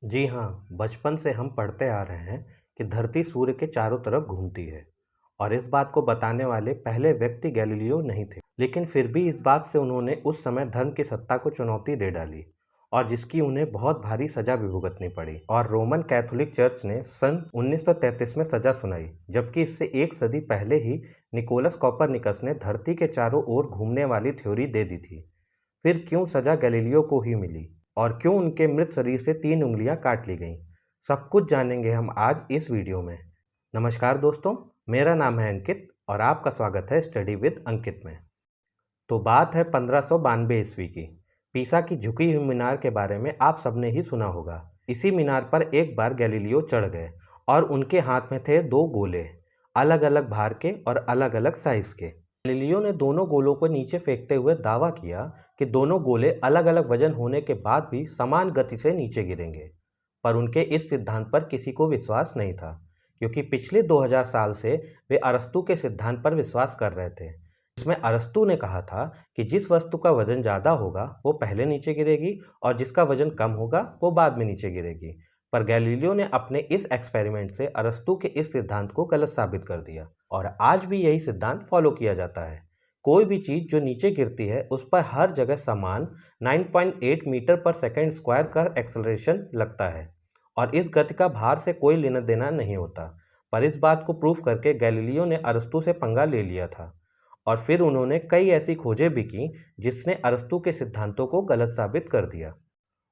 जी हाँ, बचपन से हम पढ़ते आ रहे हैं कि धरती सूर्य के चारों तरफ घूमती है और इस बात को बताने वाले पहले व्यक्ति गैलीलियो नहीं थे। लेकिन फिर भी इस बात से उन्होंने उस समय धर्म की सत्ता को चुनौती दे डाली और जिसकी उन्हें बहुत भारी सजा भी भुगतनी पड़ी। और रोमन कैथोलिक चर्च ने सन 1933 में सजा सुनाई, जबकि इससे एक सदी पहले ही निकोलस कॉपरनिकस ने धरती के चारों ओर घूमने वाली थ्योरी दे दी थी। फिर क्यों सजा गैलीलियो को ही मिली और क्यों उनके मृत शरीर से 3 उंगलियां काट ली गईं, सब कुछ जानेंगे हम आज इस वीडियो में। नमस्कार दोस्तों, मेरा नाम है अंकित और आपका स्वागत है स्टडी विद अंकित में। तो बात है 1592 ईस्वी की। पीसा की झुकी हुई मीनार के बारे में आप सबने ही सुना होगा। इसी मीनार पर एक बार गैलीलियो चढ़ गए और उनके हाथ में थे 2 गोले, अलग अलग भार के और अलग अलग साइज के। गैलीलियो ने दोनों गोलों को नीचे फेंकते हुए दावा किया कि दोनों गोले अलग अलग वजन होने के बाद भी समान गति से नीचे गिरेंगे। पर उनके इस सिद्धांत पर किसी को विश्वास नहीं था, क्योंकि पिछले 2000 साल से वे अरस्तू के सिद्धांत पर विश्वास कर रहे थे, जिसमें अरस्तू ने कहा था कि जिस वस्तु का वजन ज़्यादा होगा वो पहले नीचे गिरेगी और जिसका वजन कम होगा वो बाद में नीचे गिरेगी। पर गैलीलियो ने अपने इस एक्सपेरिमेंट से अरस्तू के इस सिद्धांत को गलत साबित कर दिया और आज भी यही सिद्धांत फॉलो किया जाता है। कोई भी चीज़ जो नीचे गिरती है उस पर हर जगह समान 9.8 मीटर पर सेकेंड स्क्वायर का एक्सेलरेशन लगता है और इस गति का भार से कोई लेना देना नहीं होता। पर इस बात को प्रूफ करके गैलीलियो ने अरस्तू से पंगा ले लिया था और फिर उन्होंने कई ऐसी खोजें भी की जिसने अरस्तू के सिद्धांतों को गलत साबित कर दिया।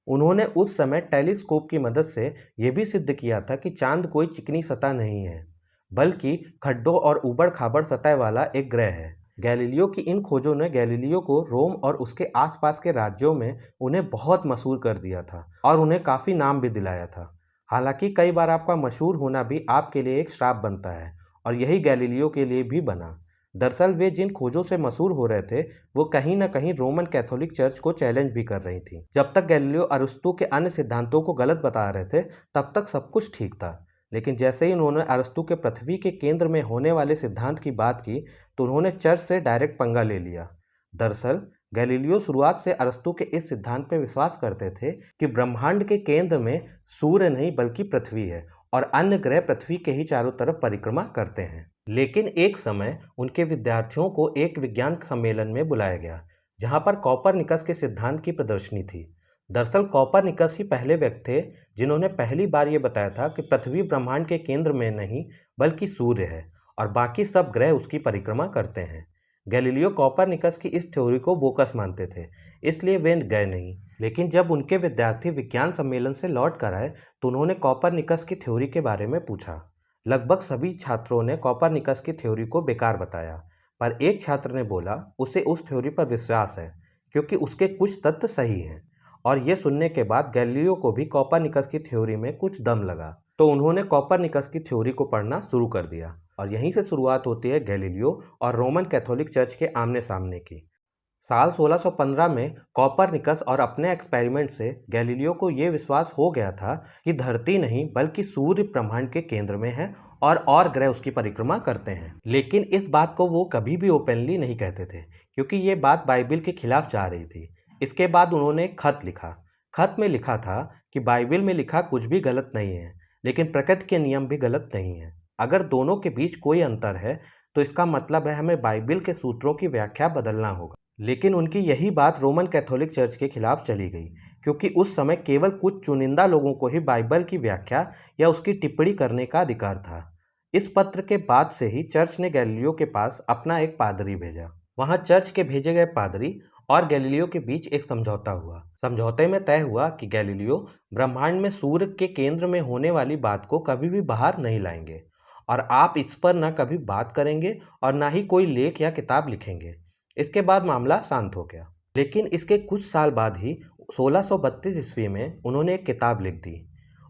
उन्होंने उस समय टेलीस्कोप की मदद से यह भी सिद्ध किया था कि चांद कोई चिकनी सतह नहीं है, बल्कि खड्डों और ऊबड़ खाबड़ सतह वाला एक ग्रह है। गैलीलियो की इन खोजों ने गैलीलियो को रोम और उसके आसपास के राज्यों में उन्हें बहुत मशहूर कर दिया था और उन्हें काफ़ी नाम भी दिलाया था। हालांकि कई बार आपका मशहूर होना भी आपके लिए एक श्राप बनता है और यही गैलीलियो के लिए भी बना। दरअसल वे जिन खोजों से मशहूर हो रहे थे वो कहीं ना कहीं रोमन कैथोलिक चर्च को चैलेंज भी कर रही थी। जब तक गैलीलियो अरस्तू के अन्य सिद्धांतों को गलत बता रहे थे तब तक सब कुछ ठीक था, लेकिन जैसे ही उन्होंने अरस्तू के पृथ्वी के केंद्र में होने वाले सिद्धांत की बात की तो उन्होंने चर्च से डायरेक्ट पंगा ले लिया। दरअसल गैलीलियो शुरुआत से अरस्तू के इस सिद्धांत पर विश्वास करते थे कि ब्रह्मांड के केंद्र में सूर्य नहीं बल्कि पृथ्वी है और अन्य ग्रह पृथ्वी के ही चारों तरफ परिक्रमा करते हैं। लेकिन एक समय उनके विद्यार्थियों को एक विज्ञान सम्मेलन में बुलाया गया, जहां पर कॉपरनिकस के सिद्धांत की प्रदर्शनी थी। दरअसल कॉपरनिकस ही पहले व्यक्ति थे जिन्होंने पहली बार ये बताया था कि पृथ्वी ब्रह्मांड के केंद्र में नहीं बल्कि सूर्य है और बाकी सब ग्रह उसकी परिक्रमा करते हैं। गैलीलियो कॉपरनिकस की इस थ्योरी को बोकस मानते थे, इसलिए वे गए नहीं। लेकिन जब उनके विद्यार्थी विज्ञान सम्मेलन से लौट कर आए तो उन्होंने कॉपरनिकस की थ्योरी के बारे में पूछा। लगभग सभी छात्रों ने कॉपरनिकस की थ्योरी को बेकार बताया, पर एक छात्र ने बोला उसे उस थ्योरी पर विश्वास है क्योंकि उसके कुछ तथ्य सही हैं। और यह सुनने के बाद गैलीलियो को भी कॉपरनिकस की थ्योरी में कुछ दम लगा, तो उन्होंने कॉपरनिकस की थ्योरी को पढ़ना शुरू कर दिया और यहीं से शुरुआत होती है गैलीलियो और रोमन कैथोलिक चर्च के आमने सामने की। साल 1615 में कॉपरनिकस और अपने एक्सपेरिमेंट से गैलीलियो को ये विश्वास हो गया था कि धरती नहीं बल्कि सूर्य ब्रह्मांड के केंद्र में है और ग्रह उसकी परिक्रमा करते हैं। लेकिन इस बात को वो कभी भी ओपनली नहीं कहते थे क्योंकि ये बात बाइबिल के खिलाफ जा रही थी। इसके बाद उन्होंने एक खत लिखा। खत में लिखा था कि बाइबिल में लिखा कुछ भी गलत नहीं है, लेकिन प्रकृति के नियम भी गलत नहीं है। अगर दोनों के बीच कोई अंतर है तो इसका मतलब है हमें बाइबिल के सूत्रों की व्याख्या बदलना होगा। लेकिन उनकी यही बात रोमन कैथोलिक चर्च के खिलाफ चली गई, क्योंकि उस समय केवल कुछ चुनिंदा लोगों को ही बाइबल की व्याख्या या उसकी टिप्पणी करने का अधिकार था। इस पत्र के बाद से ही चर्च ने गैलीलियो के पास अपना एक पादरी भेजा। वहां चर्च के भेजे गए पादरी और गैलीलियो के बीच एक समझौता हुआ। समझौते में तय हुआ कि गैलीलियो ब्रह्मांड में सूर्य के केंद्र में होने वाली बात को कभी भी बाहर नहीं लाएंगे और आप इस पर न कभी बात करेंगे और ना ही कोई लेख या किताब लिखेंगे। इसके बाद मामला शांत हो गया। लेकिन इसके कुछ साल बाद ही 1632 ईस्वी में उन्होंने एक किताब लिख दी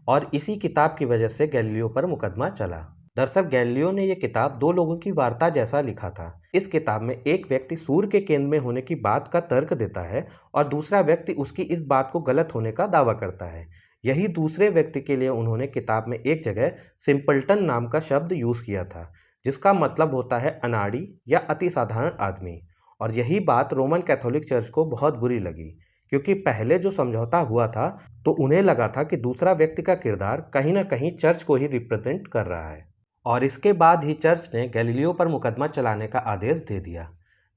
और इसी किताब की वजह से गैलीलियो पर मुकदमा चला। दरअसल गैलीलियो ने यह किताब दो लोगों की वार्ता जैसा लिखा था। इस किताब में एक व्यक्ति सूर्य के केंद्र में होने की बात का तर्क देता है और दूसरा व्यक्ति उसकी इस बात को गलत होने का दावा करता है। यही दूसरे व्यक्ति के लिए उन्होंने किताब में एक जगह सिंपल्टन नाम का शब्द यूज़ किया था, जिसका मतलब होता है अनाड़ी या अति साधारण आदमी। और यही बात रोमन कैथोलिक चर्च को बहुत बुरी लगी, क्योंकि पहले जो समझौता हुआ था तो उन्हें लगा था कि दूसरा व्यक्ति का किरदार कहीं ना कहीं चर्च को ही रिप्रेजेंट कर रहा है। और इसके बाद ही चर्च ने गैलीलियो पर मुकदमा चलाने का आदेश दे दिया,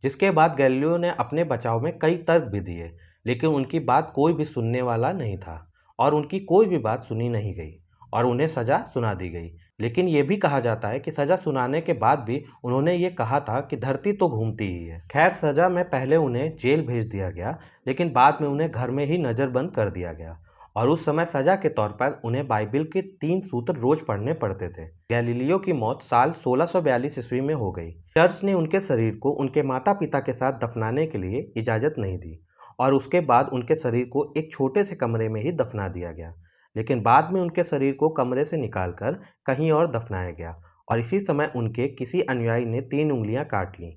जिसके बाद गैलीलियो ने अपने बचाव में कई तर्क भी दिए, लेकिन उनकी बात कोई भी सुनने वाला नहीं था और उनकी कोई भी बात सुनी नहीं गई और उन्हें सज़ा सुना दी गई। लेकिन ये भी कहा जाता है कि सज़ा सुनाने के बाद भी उन्होंने ये कहा था कि धरती तो घूमती ही है। खैर, सज़ा में पहले उन्हें जेल भेज दिया गया, लेकिन बाद में उन्हें घर में ही नज़रबंद कर दिया गया और उस समय सज़ा के तौर पर उन्हें बाइबिल के 3 सूत्र रोज पढ़ने पड़ते थे। गैलीलियो की मौत साल 1642 ईस्वी में हो गई। चर्च ने उनके शरीर को उनके माता पिता के साथ दफनाने के लिए इजाज़त नहीं दी और उसके बाद उनके शरीर को एक छोटे से कमरे में ही दफना दिया गया। लेकिन बाद में उनके शरीर को कमरे से निकालकर कहीं और दफनाया गया और इसी समय उनके किसी अनुयायी ने 3 उंगलियां काट लीं।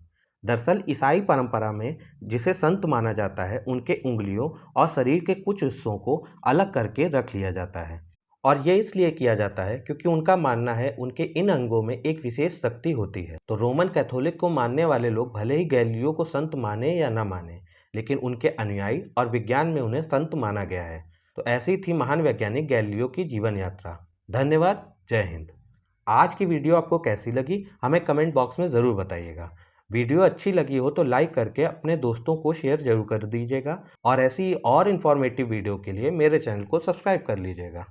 दरअसल ईसाई परंपरा में जिसे संत माना जाता है, उनके उंगलियों और शरीर के कुछ हिस्सों को अलग करके रख लिया जाता है और ये इसलिए किया जाता है क्योंकि उनका मानना है उनके इन अंगों में एक विशेष शक्ति होती है। तो रोमन कैथोलिक को मानने वाले लोग भले ही गैलीलियो को संत माने या ना माने, लेकिन उनके अनुयायी और विज्ञान में उन्हें संत माना गया है। तो ऐसी थी महान वैज्ञानिक गैलीलियो की जीवन यात्रा। धन्यवाद। जय हिंद। आज की वीडियो आपको कैसी लगी हमें कमेंट बॉक्स में ज़रूर बताइएगा। वीडियो अच्छी लगी हो तो लाइक करके अपने दोस्तों को शेयर जरूर कर दीजिएगा और ऐसी और इन्फॉर्मेटिव वीडियो के लिए मेरे चैनल को सब्सक्राइब कर लीजिएगा।